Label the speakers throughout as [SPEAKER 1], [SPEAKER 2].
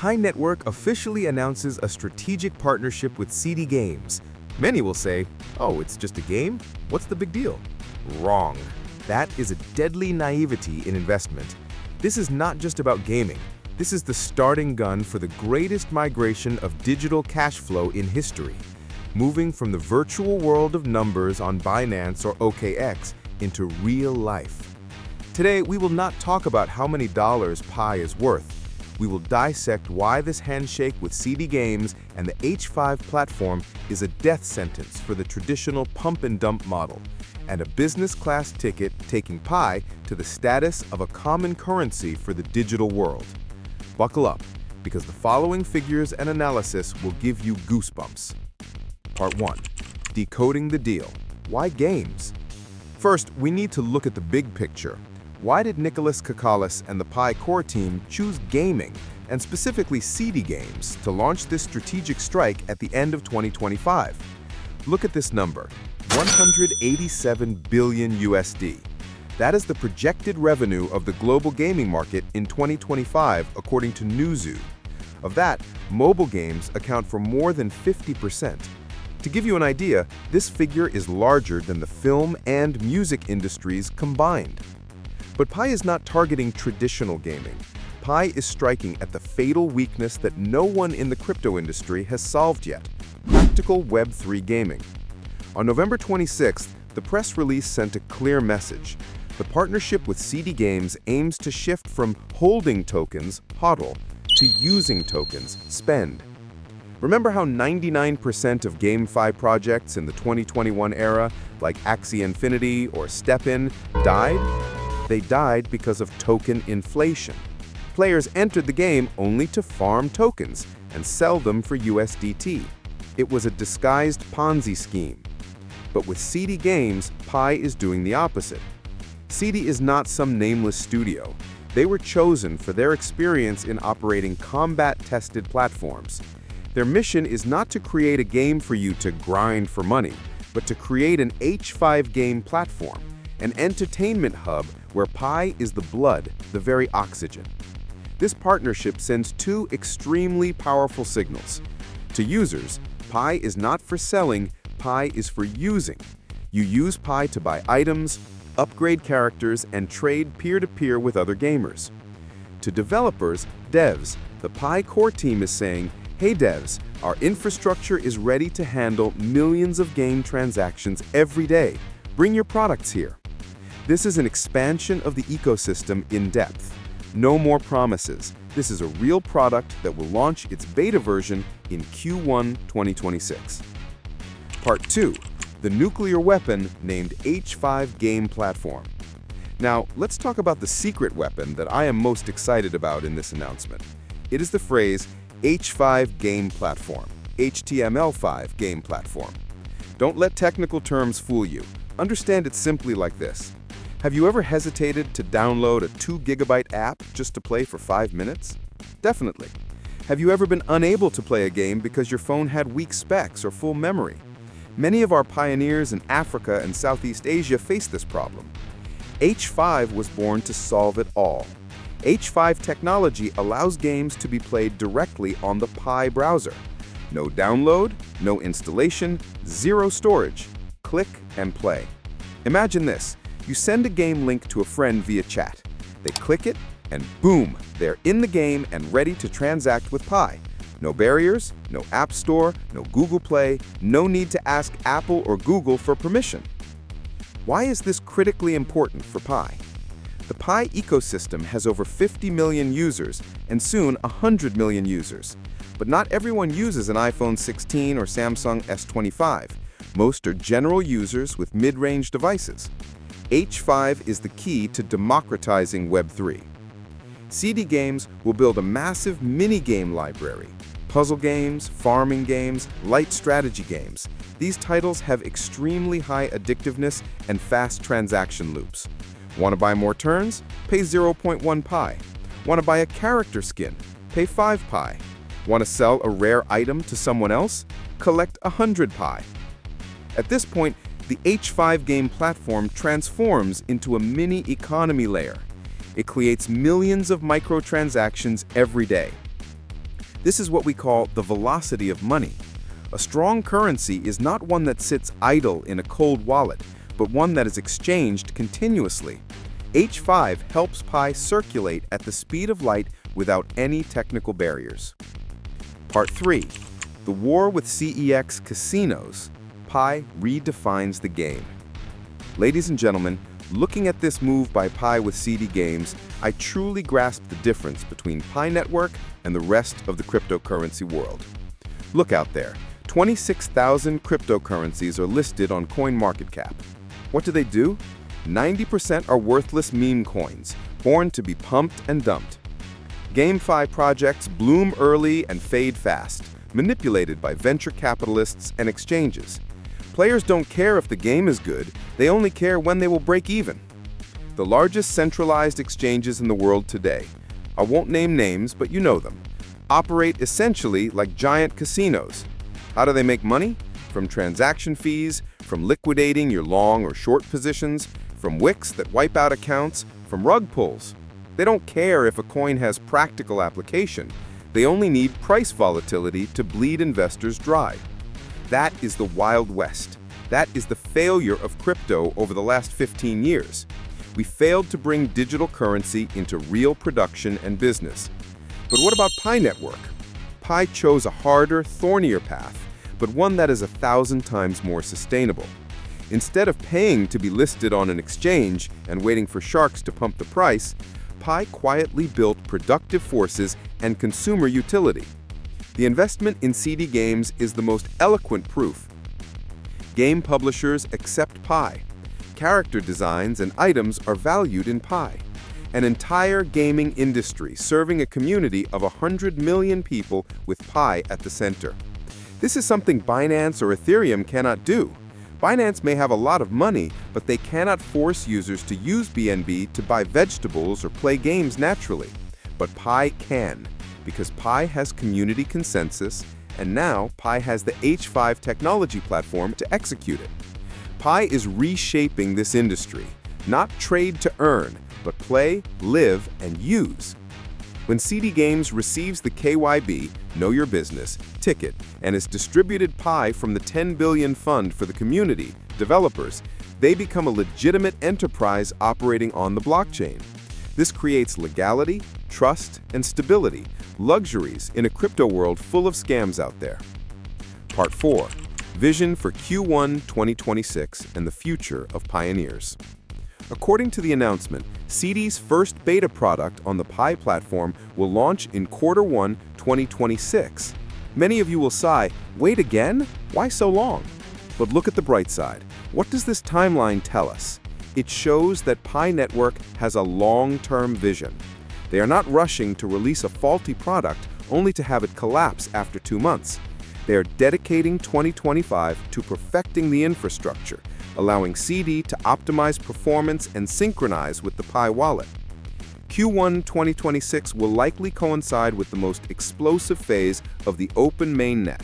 [SPEAKER 1] Pi Network officially announces a strategic partnership with CiDi Games. Many will say, oh, it's just a game? What's the big deal? Wrong. That is a deadly naivety in investment. This is not just about gaming. This is the starting gun for the greatest migration of digital cash flow in history, moving from the virtual world of numbers on Binance or OKX into real life. Today, we will not talk about how many dollars Pi is worth. We will dissect why this handshake with CiDi Games and the H5 platform is a death sentence for the traditional pump-and-dump model, and a business-class ticket taking Pi to the status of a common currency for the digital world. Buckle up, because the following figures and analysis will give you goosebumps. Part 1. Decoding the deal. Why games? First, we need to look at the big picture. Why did Nicholas Kakalis and the Pi core team choose gaming, and specifically CiDi Games, to launch this strategic strike at the end of 2025? Look at this number, 187 billion USD. That is the projected revenue of the global gaming market in 2025, according to Newzoo. Of that, mobile games account for more than 50%. To give you an idea, this figure is larger than the film and music industries combined. But Pi is not targeting traditional gaming. Pi is striking at the fatal weakness that no one in the crypto industry has solved yet: practical Web3 gaming. On November 26th, the press release sent a clear message. The partnership with CiDi Games aims to shift from holding tokens, HODL, to using tokens, spend. Remember how 99% of GameFi projects in the 2021 era, like Axie Infinity or StepN, died? They died because of token inflation. Players entered the game only to farm tokens and sell them for USDT. It was a disguised Ponzi scheme. But with CiDi Games, Pi is doing the opposite. CiDi is not some nameless studio. They were chosen for their experience in operating combat-tested platforms. Their mission is not to create a game for you to grind for money, but to create an H5 game platform, an entertainment hub where Pi is the blood, the very oxygen. This partnership sends two extremely powerful signals. To users, Pi is not for selling, Pi is for using. You use Pi to buy items, upgrade characters, and trade peer-to-peer with other gamers. To developers, devs, the Pi core team is saying, hey devs, our infrastructure is ready to handle millions of game transactions every day. Bring your products here. This is an expansion of the ecosystem in depth. No more promises. This is a real product that will launch its beta version in Q1 2026. Part 2. The nuclear weapon named H5 Game Platform. Now, let's talk about the secret weapon that I am most excited about in this announcement. It is the phrase H5 Game Platform, HTML5 Game Platform. Don't let technical terms fool you. Understand it simply like this. Have you ever hesitated to download a 2 GB app just to play for 5 minutes? Definitely. Have you ever been unable to play a game because your phone had weak specs or full memory? Many of our pioneers in Africa and Southeast Asia face this problem. H5 was born to solve it all. H5 technology allows games to be played directly on the Pi browser. No download, no installation, zero storage. Click and play. Imagine this. You send a game link to a friend via chat. They click it, and boom, they're in the game and ready to transact with Pi. No barriers, no App Store, no Google Play, no need to ask Apple or Google for permission. Why is this critically important for Pi? The Pi ecosystem has over 50 million users and soon 100 million users. But not everyone uses an iPhone 16 or Samsung S25. Most are general users with mid-range devices. H5 is the key to democratizing Web3. CiDi Games will build a massive mini-game library. Puzzle games, farming games, light strategy games. These titles have extremely high addictiveness and fast transaction loops. Want to buy more turns? Pay 0.1 Pi. Want to buy a character skin? Pay 5 Pi. Want to sell a rare item to someone else? Collect 100 Pi. At this point, the H5 game platform transforms into a mini economy layer. It creates millions of microtransactions every day. This is what we call the velocity of money. A strong currency is not one that sits idle in a cold wallet, but one that is exchanged continuously. H5 helps Pi circulate at the speed of light without any technical barriers. Part 3. The war with CEX casinos. Pi redefines the game. Ladies and gentlemen, looking at this move by Pi with CiDi Games, I truly grasp the difference between Pi Network and the rest of the cryptocurrency world. Look out there. 26,000 cryptocurrencies are listed on CoinMarketCap. What do? 90% are worthless meme coins, born to be pumped and dumped. GameFi projects bloom early and fade fast, manipulated by venture capitalists and exchanges. Players don't care if the game is good, they only care when they will break even. The largest centralized exchanges in the world today, I won't name names, but you know them, operate essentially like giant casinos. How do they make money? From transaction fees, from liquidating your long or short positions, from wicks that wipe out accounts, from rug pulls. They don't care if a coin has practical application. They only need price volatility to bleed investors dry. That is the Wild West. That is the failure of crypto over the last 15 years. We failed to bring digital currency into real production and business. But what about Pi Network? Pi chose a harder, thornier path, but one that is 1,000 times more sustainable. Instead of paying to be listed on an exchange and waiting for sharks to pump the price, Pi quietly built productive forces and consumer utility. The investment in CiDi Games is the most eloquent proof. Game publishers accept Pi. Character designs and items are valued in Pi. An entire gaming industry serving a community of 100 million people with Pi at the center. This is something Binance or Ethereum cannot do. Binance may have a lot of money, but they cannot force users to use BNB to buy vegetables or play games naturally. But Pi can, because Pi has community consensus, and now Pi has the H5 technology platform to execute it. Pi is reshaping this industry, not trade to earn, but play, live, and use. When CiDi Games receives the KYB, Know Your Business, ticket and is distributed Pi from the 10 billion fund for the community, developers, they become a legitimate enterprise operating on the blockchain. This creates legality, trust, and stability, luxuries in a crypto world full of scams out there. Part 4. Vision for Q1 2026 and the future of pioneers. According to the announcement, CiDi's first beta product on the Pi platform will launch in Q1 2026. Many of you will sigh, wait again? Why so long? But look at the bright side. What does this timeline tell us? It shows that Pi Network has a long-term vision. They are not rushing to release a faulty product only to have it collapse after 2 months. They are dedicating 2025 to perfecting the infrastructure, allowing CiDi to optimize performance and synchronize with the Pi wallet. Q1 2026 will likely coincide with the most explosive phase of the open mainnet.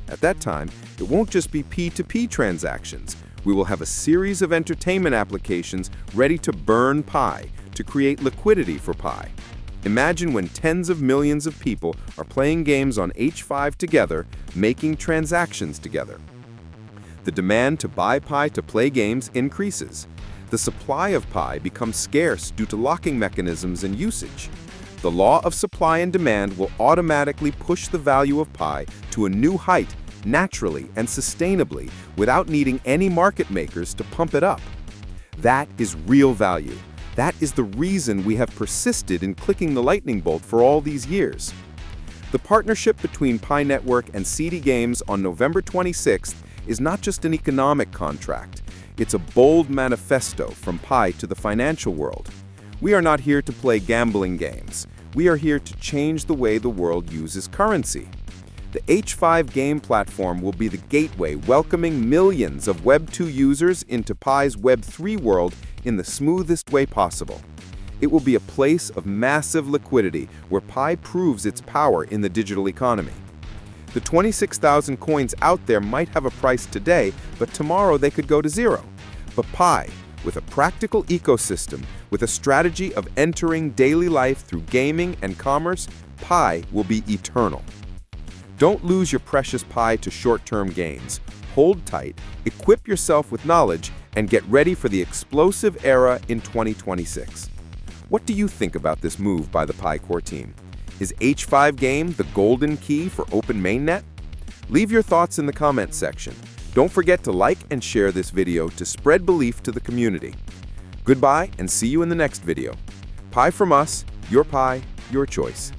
[SPEAKER 1] At that time, it won't just be P2P transactions. We will have a series of entertainment applications ready to burn Pi, to create liquidity for Pi. Imagine when tens of millions of people are playing games on H5 together, making transactions together. The demand to buy Pi to play games increases. The supply of Pi becomes scarce due to locking mechanisms and usage. The law of supply and demand will automatically push the value of Pi to a new height, naturally and sustainably, without needing any market makers to pump it up. That is real value. That is the reason we have persisted in clicking the lightning bolt for all these years. The partnership between Pi Network and CiDi Games on November 26th is not just an economic contract. It's a bold manifesto from Pi to the financial world. We are not here to play gambling games. We are here to change the way the world uses currency. The H5 game platform will be the gateway welcoming millions of Web 2 users into Pi's Web 3 world in the smoothest way possible. It will be a place of massive liquidity where Pi proves its power in the digital economy. The 26,000 coins out there might have a price today, but tomorrow they could go to zero. But Pi, with a practical ecosystem, with a strategy of entering daily life through gaming and commerce, Pi will be eternal. Don't lose your precious Pi to short-term gains. Hold tight, equip yourself with knowledge, and get ready for the explosive era in 2026. What do you think about this move by the Pi Core team? Is H5 game the golden key for open mainnet? Leave your thoughts in the comments section. Don't forget to like and share this video to spread belief to the community. Goodbye and see you in the next video. Pi from us, your Pi, your choice.